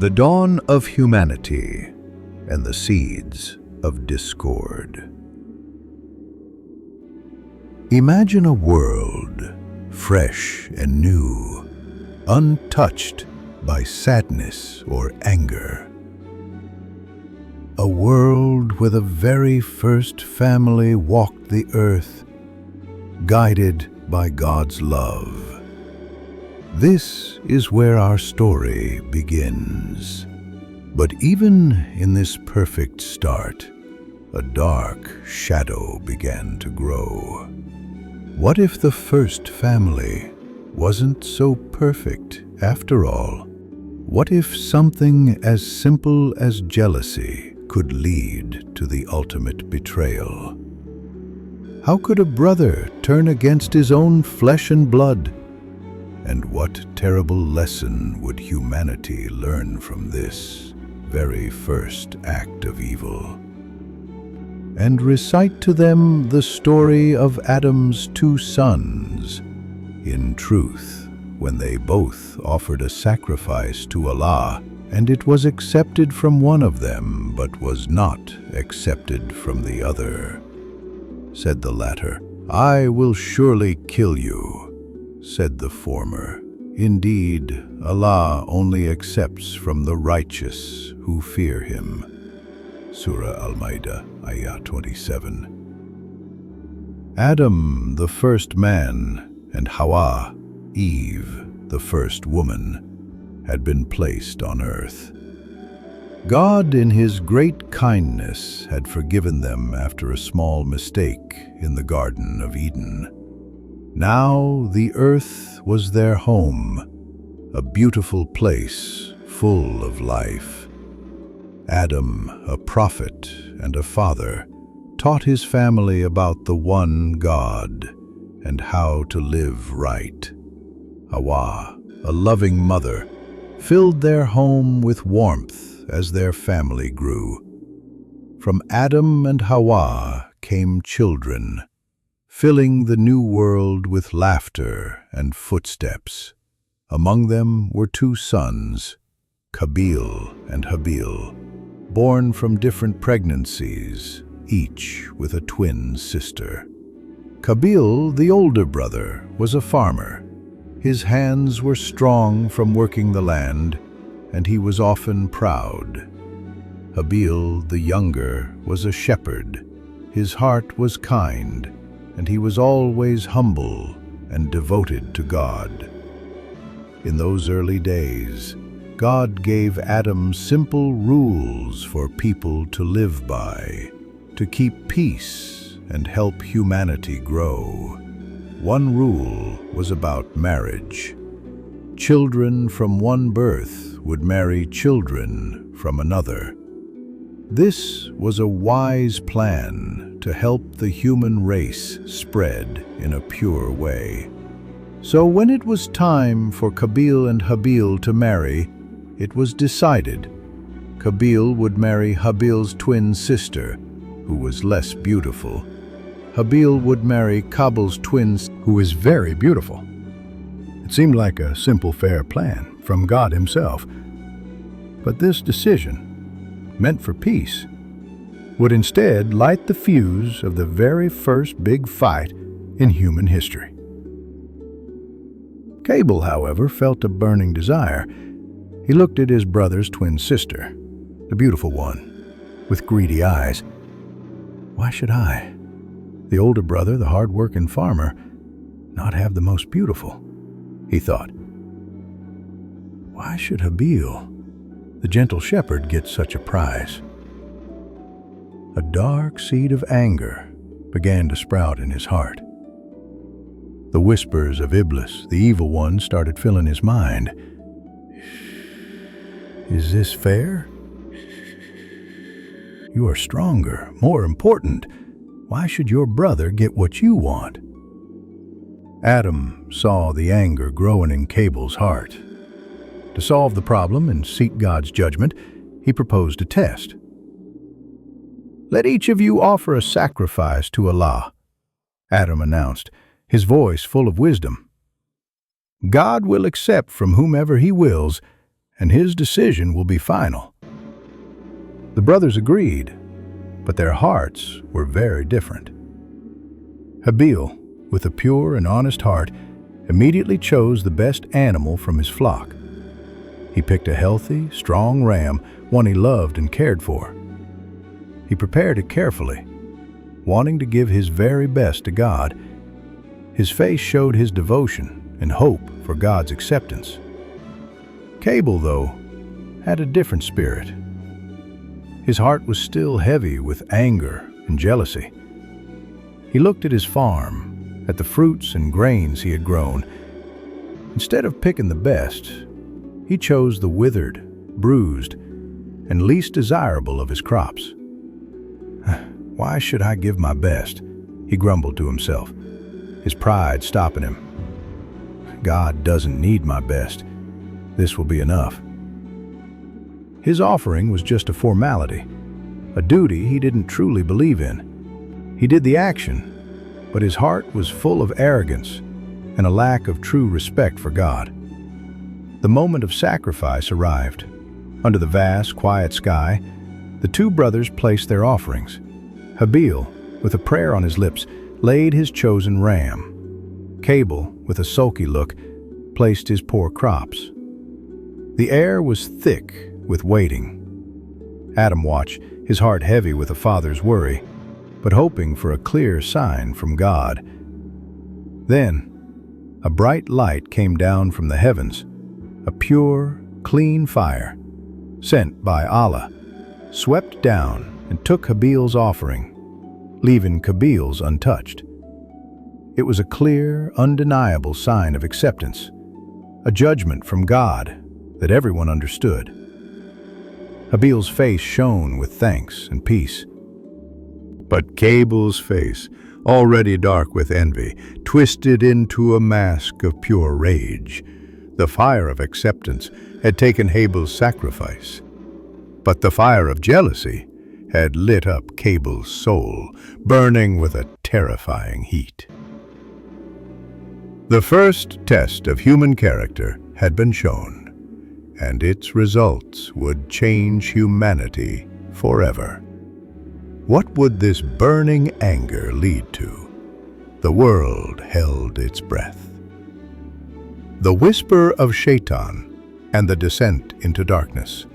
The dawn of humanity and the seeds of discord. Imagine a world fresh and new, untouched by sadness or anger. A world where the very first family walked the earth, guided by God's love. This is where our story begins. But even in this perfect start, a dark shadow began to grow. What if the first family wasn't so perfect after all? What if something as simple as jealousy could lead to the ultimate betrayal? How could a brother turn against his own flesh and blood? And what terrible lesson would humanity learn from this very first act of evil? And recite to them the story of Adam's two sons. In truth, when they both offered a sacrifice to Allah, and it was accepted from one of them, but was not accepted from the other. Said the latter, "I will surely kill you." Said the former, "Indeed, Allah only accepts from the righteous who fear Him." Surah Al-Ma'idah, Ayah 27. Adam, the first man, and Hawa, Eve, the first woman, had been placed on earth. God, in His great kindness, had forgiven them after a small mistake in the Garden of Eden. Now the earth was their home, a beautiful place full of life. Adam, a prophet and a father, taught his family about the one God and how to live right. Hawa, a loving mother, filled their home with warmth as their family grew. From Adam and Hawa came children, filling the new world with laughter and footsteps. Among them were two sons, Qabil and Habil, born from different pregnancies, each with a twin sister. Qabil, the older brother, was a farmer. His hands were strong from working the land, and he was often proud. Habil, the younger, was a shepherd. His heart was kind, and he was always humble and devoted to God. In those early days, God gave Adam simple rules for people to live by, to keep peace and help humanity grow. One rule was about marriage. Children from one birth would marry children from another. This was a wise plan to help the human race spread in a pure way. So when it was time for Qabil and Habil to marry, it was decided Qabil would marry Habil's twin sister, who was less beautiful. Habil would marry Qabil's twin, who is very beautiful. It seemed like a simple, fair plan from God Himself. But this decision, meant for peace, would instead light the fuse of the very first big fight in human history. Qabil, however, felt a burning desire. He looked at his brother's twin sister, the beautiful one, with greedy eyes. Why should I, the older brother, the hard-working farmer, not have the most beautiful? He thought. Why should Habil, the gentle shepherd, get such a prize? A dark seed of anger began to sprout in his heart. The whispers of Iblis, the evil one, started filling his mind. Is this fair? You are stronger, more important. Why should your brother get what you want? Adam saw the anger growing in Qabil's heart. To solve the problem and seek God's judgment, he proposed a test. Let each of you offer a sacrifice to Allah, Adam announced, his voice full of wisdom. God will accept from whomever He wills, and his decision will be final. The brothers agreed, but their hearts were very different. Habil, with a pure and honest heart, immediately chose the best animal from his flock. He picked a healthy, strong ram, one he loved and cared for. He prepared it carefully, wanting to give his very best to God. His face showed his devotion and hope for God's acceptance. Qabil, though, had a different spirit. His heart was still heavy with anger and jealousy. He looked at his farm, at the fruits and grains he had grown. Instead of picking the best, he chose the withered, bruised, and least desirable of his crops. "Why should I give my best?" he grumbled to himself, his pride stopping him. "God doesn't need my best. This will be enough." His offering was just a formality, a duty he didn't truly believe in. He did the action, but his heart was full of arrogance and a lack of true respect for God. The moment of sacrifice arrived. Under the vast, quiet sky, the two brothers placed their offerings. Habil, with a prayer on his lips, laid his chosen ram. Qabil, with a sulky look, placed his poor crops. The air was thick with waiting. Adam watched, his heart heavy with a father's worry, but hoping for a clear sign from God. Then, a bright light came down from the heavens, a pure, clean fire, sent by Allah, swept down and took Habil's offering, leaving Qabil's untouched. It was a clear, undeniable sign of acceptance, a judgment from God that everyone understood. Habil's face shone with thanks and peace. But Qabil's face, already dark with envy, twisted into a mask of pure rage. The fire of acceptance had taken Habil's sacrifice, but the fire of jealousy had lit up Qabil's soul, burning with a terrifying heat. The first test of human character had been shown, and its results would change humanity forever. What would this burning anger lead to? The world held its breath. The whisper of Shaytan and the descent into darkness.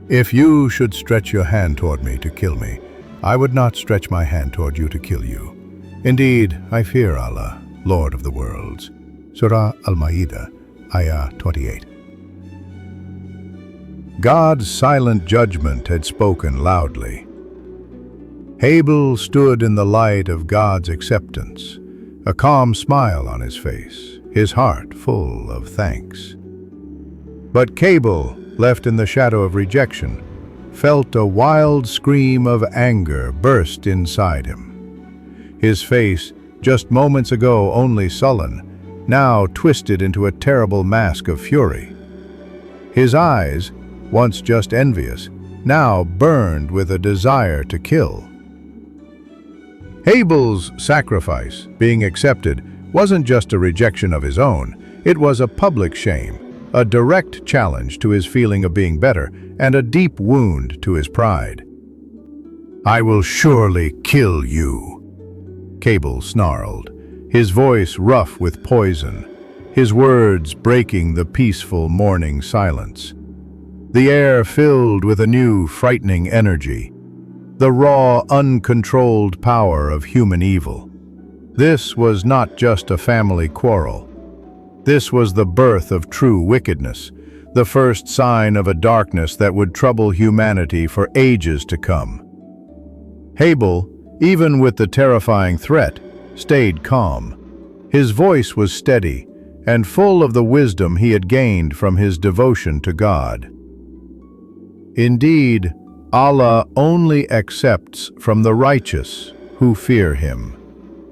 If you should stretch your hand toward me to kill me, I would not stretch my hand toward you to kill you. Indeed, I fear Allah, Lord of the worlds. Surah Al-Ma'idah, Ayah 28. God's silent judgment had spoken loudly. Habil stood in the light of God's acceptance, a calm smile on his face, his heart full of thanks. But Qabil, left in the shadow of rejection, felt a wild scream of anger burst inside him. His face, just moments ago only sullen, now twisted into a terrible mask of fury. His eyes, once just envious, now burned with a desire to kill. Habil's sacrifice, being accepted, wasn't just a rejection of his own, it was a public shame, a direct challenge to his feeling of being better, and a deep wound to his pride. "I will surely kill you," Qabil snarled, his voice rough with poison, his words breaking the peaceful morning silence. The air filled with a new, frightening energy, the raw, uncontrolled power of human evil. This was not just a family quarrel. This was the birth of true wickedness, the first sign of a darkness that would trouble humanity for ages to come. Habil, even with the terrifying threat, stayed calm. His voice was steady and full of the wisdom he had gained from his devotion to God. Indeed, Allah only accepts from the righteous who fear Him,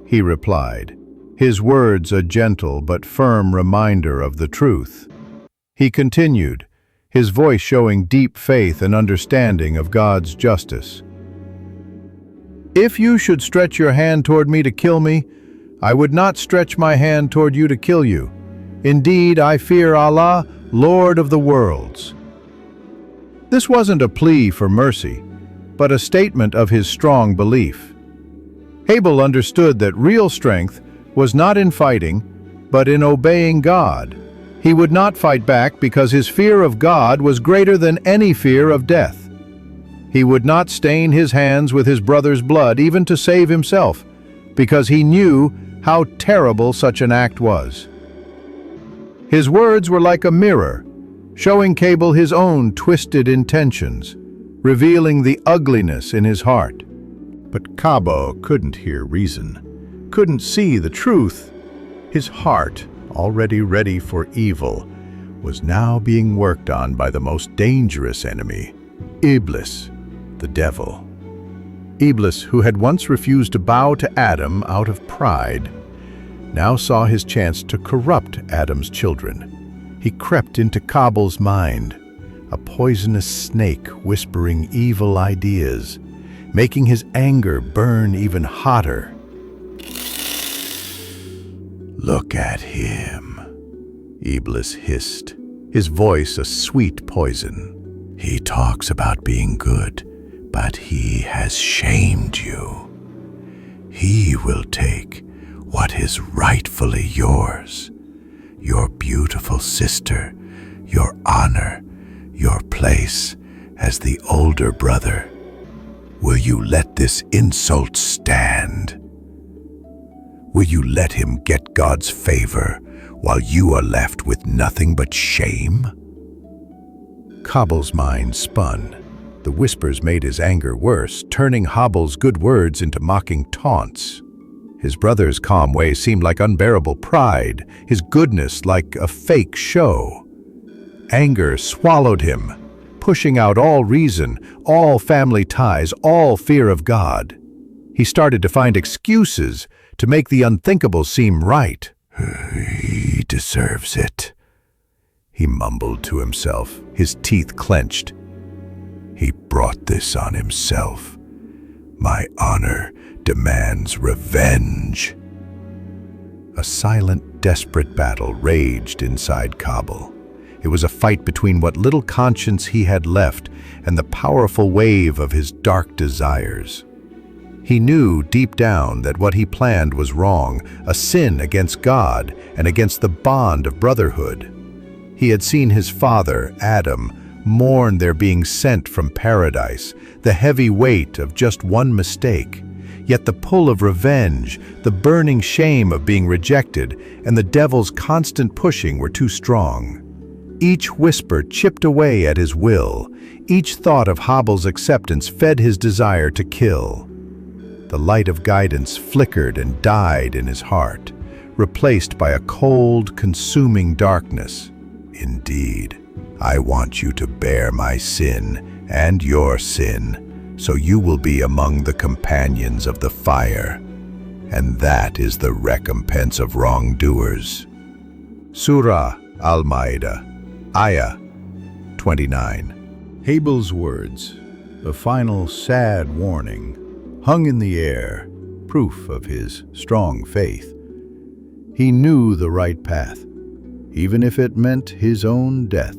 he replied, his words a gentle but firm reminder of the truth. He continued, his voice showing deep faith and understanding of God's justice. "If you should stretch your hand toward me to kill me, I would not stretch my hand toward you to kill you. Indeed, I fear Allah, Lord of the worlds. This wasn't a plea for mercy, but a statement of his strong belief. Habil understood that real strength was not in fighting, but in obeying God. He would not fight back because his fear of God was greater than any fear of death. He would not stain his hands with his brother's blood, even to save himself, because he knew how terrible such an act was. His words were like a mirror, showing Qabil his own twisted intentions, revealing the ugliness in his heart. But Qabil couldn't hear reason, couldn't see the truth. His heart, already ready for evil, was now being worked on by the most dangerous enemy, Iblis, the devil. Iblis, who had once refused to bow to Adam out of pride, now saw his chance to corrupt Adam's children. He crept into Qabil's mind, a poisonous snake whispering evil ideas, making his anger burn even hotter. "Look at him," Iblis hissed, his voice a sweet poison. "He talks about being good, but he has shamed you. He will take what is rightfully yours, your beautiful sister, your honor, your place as the older brother. Will you let this insult stand? Will you let him get God's favor while you are left with nothing but shame?" Qabil's mind spun. The whispers made his anger worse, turning Habil's good words into mocking taunts. His brother's calm way seemed like unbearable pride, his goodness like a fake show. Anger swallowed him, pushing out all reason, all family ties, all fear of God. He started to find excuses to make the unthinkable seem right. "He deserves it," he mumbled to himself, his teeth clenched. "He brought this on himself. My honor demands revenge." A silent, desperate battle raged inside Qabil. It was a fight between what little conscience he had left and the powerful wave of his dark desires. He knew deep down that what he planned was wrong, a sin against God and against the bond of brotherhood. He had seen his father, Adam, mourn their being sent from paradise, the heavy weight of just one mistake. Yet the pull of revenge, the burning shame of being rejected, and the devil's constant pushing were too strong. Each whisper chipped away at his will. Each thought of Habil's acceptance fed his desire to kill. The light of guidance flickered and died in his heart, replaced by a cold, consuming darkness. "Indeed, I want you to bear my sin and your sin, so you will be among the companions of the fire, and that is the recompense of wrongdoers." Surah Al-Ma'idah, Ayah 29. Habil's words, a final sad warning, hung in the air, proof of his strong faith. He knew the right path, even if it meant his own death.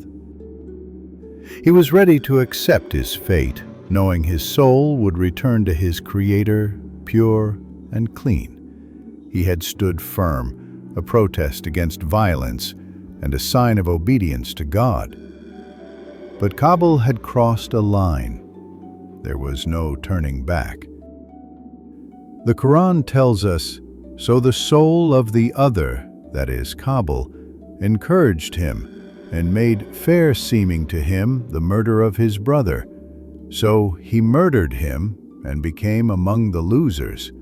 He was ready to accept his fate, knowing his soul would return to his Creator, pure and clean. He had stood firm, a protest against violence and a sign of obedience to God. But Qabil had crossed a line. There was no turning back. The Qur'an tells us, "So the soul of the other, that is Qabil, encouraged him and made fair seeming to him the murder of his brother. So he murdered him and became among the losers."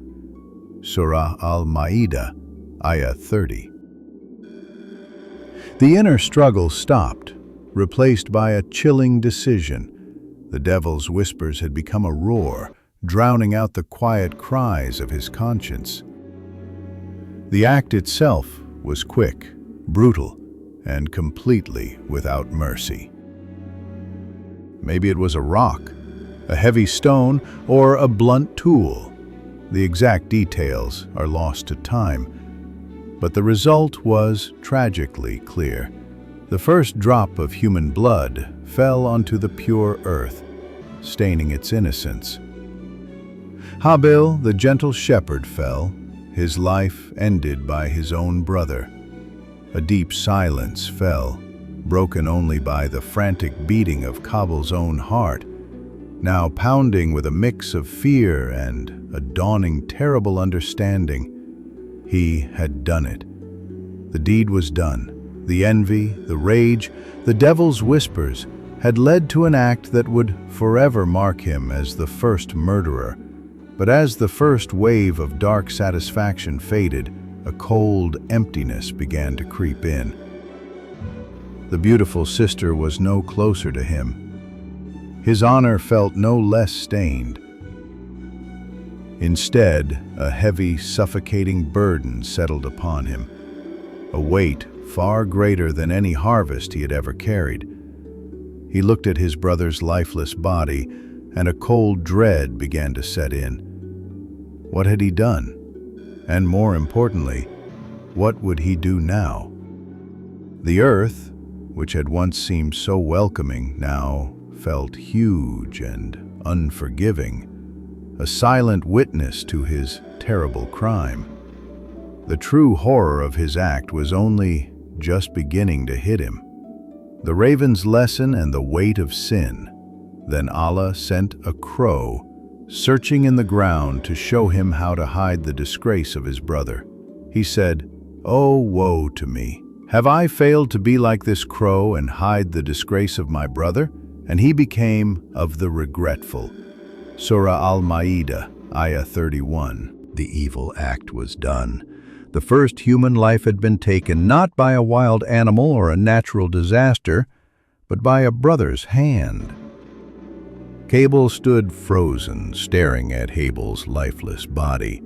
Surah Al-Ma'idah, Ayah 30. The inner struggle stopped, replaced by a chilling decision. The devil's whispers had become a roar, drowning out the quiet cries of his conscience. The act itself was quick, brutal, and completely without mercy. Maybe it was a rock, a heavy stone, or a blunt tool. The exact details are lost to time, but the result was tragically clear. The first drop of human blood fell onto the pure earth, staining its innocence. Habil, the gentle shepherd, fell, his life ended by his own brother. A deep silence fell, broken only by the frantic beating of Qabil's own heart, now pounding with a mix of fear and a dawning terrible understanding. He had done it. The deed was done. The envy, the rage, the devil's whispers had led to an act that would forever mark him as the first murderer. But as the first wave of dark satisfaction faded, a cold emptiness began to creep in. The beautiful sister was no closer to him. His honor felt no less stained. Instead, a heavy, suffocating burden settled upon him, a weight far greater than any harvest he had ever carried. He looked at his brother's lifeless body, and a cold dread began to set in. What had he done? And more importantly, what would he do now? The earth, which had once seemed so welcoming, now felt huge and unforgiving, a silent witness to his terrible crime. The true horror of his act was only just beginning to hit him. The raven's lesson and the weight of sin. Then Allah sent a crow, searching in the ground to show him how to hide the disgrace of his brother. He said, "Oh, woe to me! Have I failed to be like this crow and hide the disgrace of my brother?" And he became of the regretful. Surah Al-Ma'idah, Ayah 31. The evil act was done. The first human life had been taken not by a wild animal or a natural disaster, but by a brother's hand. Qabil stood frozen, staring at Habil's lifeless body.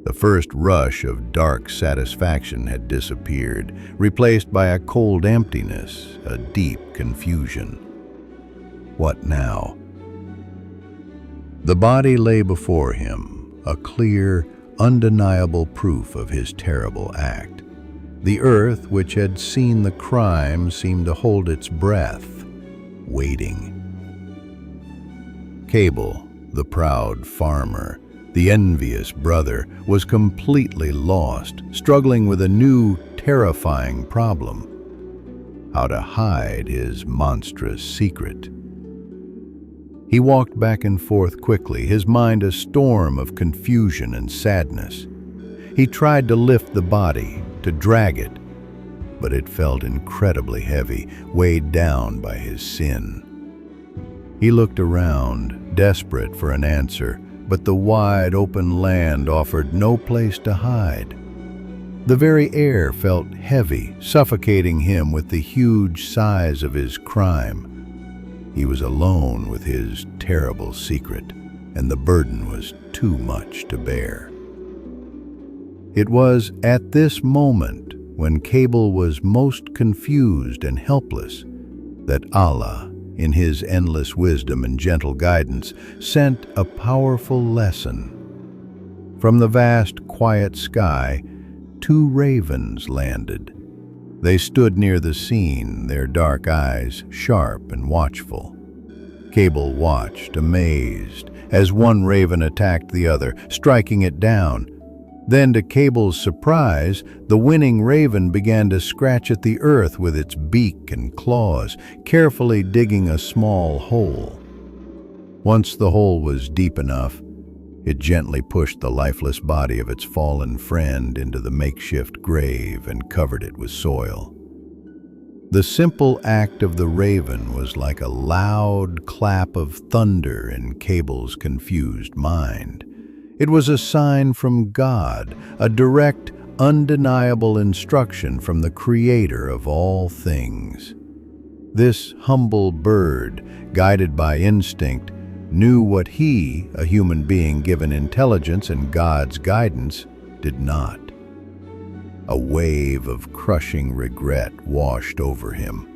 The first rush of dark satisfaction had disappeared, replaced by a cold emptiness, a deep confusion. What now? The body lay before him, a clear, undeniable proof of his terrible act. The earth, which had seen the crime, seemed to hold its breath, waiting. Qabil, the proud farmer, the envious brother, was completely lost, struggling with a new, terrifying problem: how to hide his monstrous secret. He walked back and forth quickly, his mind a storm of confusion and sadness. He tried to lift the body, to drag it, but it felt incredibly heavy, weighed down by his sin. He looked around, desperate for an answer, but the wide open land offered no place to hide. The very air felt heavy, suffocating him with the huge size of his crime. He was alone with his terrible secret, and the burden was too much to bear. It was at this moment, when Qabil was most confused and helpless, that Allah, in his endless wisdom and gentle guidance, sent a powerful lesson. From the vast, quiet sky, 2 ravens landed. They stood near the scene, their dark eyes sharp and watchful. Qabil watched, amazed, as one raven attacked the other, striking it down. Then, to Qabil's surprise, the winning raven began to scratch at the earth with its beak and claws, carefully digging a small hole. Once the hole was deep enough, it gently pushed the lifeless body of its fallen friend into the makeshift grave and covered it with soil. The simple act of the raven was like a loud clap of thunder in Qabil's confused mind. It was a sign from God, a direct, undeniable instruction from the Creator of all things. This humble bird, guided by instinct, knew what he, a human being given intelligence and God's guidance, did not. A wave of crushing regret washed over him.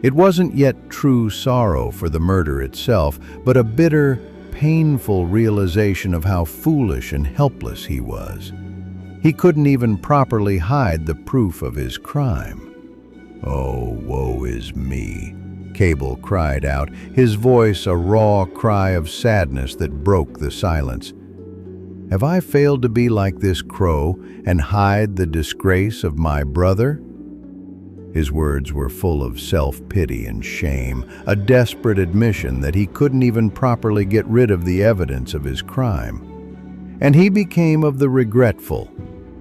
It wasn't yet true sorrow for the murder itself, but a bitter, painful realization of how foolish and helpless he was. He couldn't even properly hide the proof of his crime. "Oh, woe is me," Qabil cried out, his voice a raw cry of sadness that broke the silence. "Have I failed to be like this crow and hide the disgrace of my brother?" His words were full of self-pity and shame, a desperate admission that he couldn't even properly get rid of the evidence of his crime. And he became of the regretful.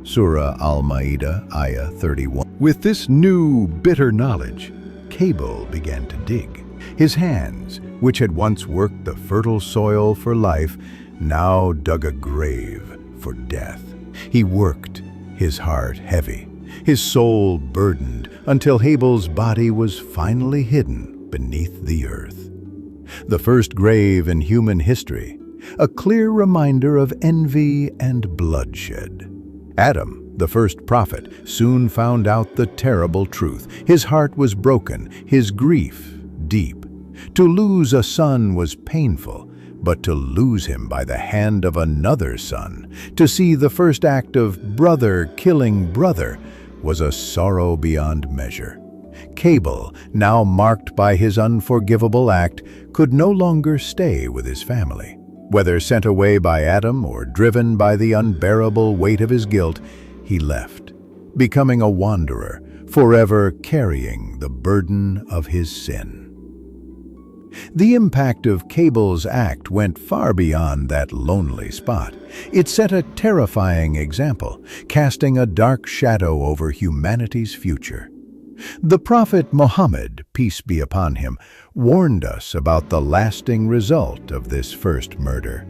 Surah Al-Ma'idah, Ayah 31. With this new, bitter knowledge, Qabil began to dig. His hands, which had once worked the fertile soil for life, now dug a grave for death. He worked, his heart heavy, his soul burdened, until Habil's body was finally hidden beneath the earth. The first grave in human history, a clear reminder of envy and bloodshed. Adam, the first prophet, soon found out the terrible truth. His heart was broken, his grief deep. To lose a son was painful, but to lose him by the hand of another son, to see the first act of brother killing brother, was a sorrow beyond measure. Qabil, now marked by his unforgivable act, could no longer stay with his family. Whether sent away by Adam or driven by the unbearable weight of his guilt, he left, becoming a wanderer, forever carrying the burden of his sin. The impact of Qabil's act went far beyond that lonely spot. It set a terrifying example, casting a dark shadow over humanity's future. The Prophet Muhammad, peace be upon him, warned us about the lasting result of this first murder.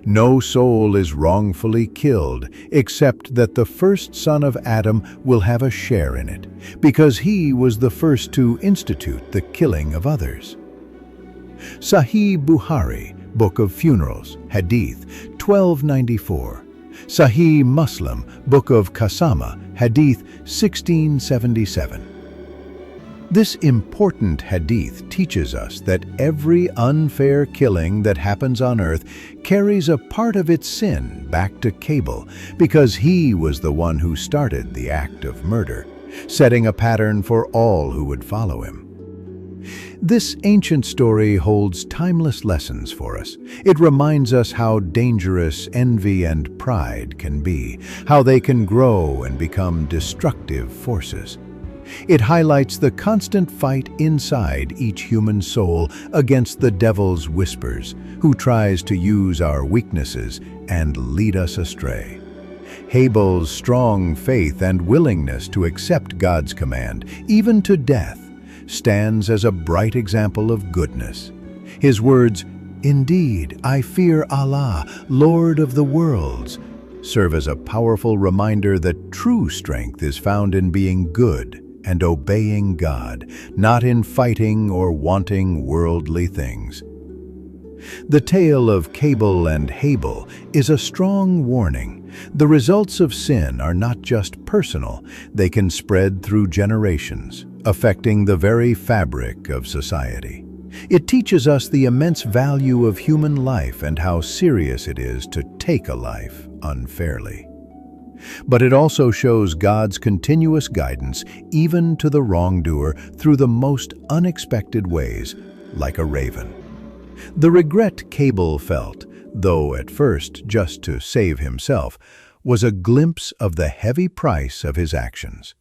No soul is wrongfully killed except that the first son of Adam will have a share in it, because he was the first to institute the killing of others. Sahih Bukhari, Book of Funerals, Hadith 1294. Sahih Muslim, Book of Qasama, Hadith 1677. This important hadith teaches us that every unfair killing that happens on earth carries a part of its sin back to Qabil, because he was the one who started the act of murder, setting a pattern for all who would follow him. This ancient story holds timeless lessons for us. It reminds us how dangerous envy and pride can be, how they can grow and become destructive forces. It highlights the constant fight inside each human soul against the devil's whispers, who tries to use our weaknesses and lead us astray. Habil's strong faith and willingness to accept God's command, even to death, stands as a bright example of goodness. His words, "Indeed, I fear Allah, Lord of the worlds," serve as a powerful reminder that true strength is found in being good and obeying God, not in fighting or wanting worldly things. The tale of Qabil and Habil is a strong warning. The results of sin are not just personal, they can spread through generations, affecting the very fabric of society. It teaches us the immense value of human life and how serious it is to take a life unfairly. But it also shows God's continuous guidance even to the wrongdoer through the most unexpected ways, like a raven. The regret Qabil felt, though at first just to save himself, was a glimpse of the heavy price of his actions.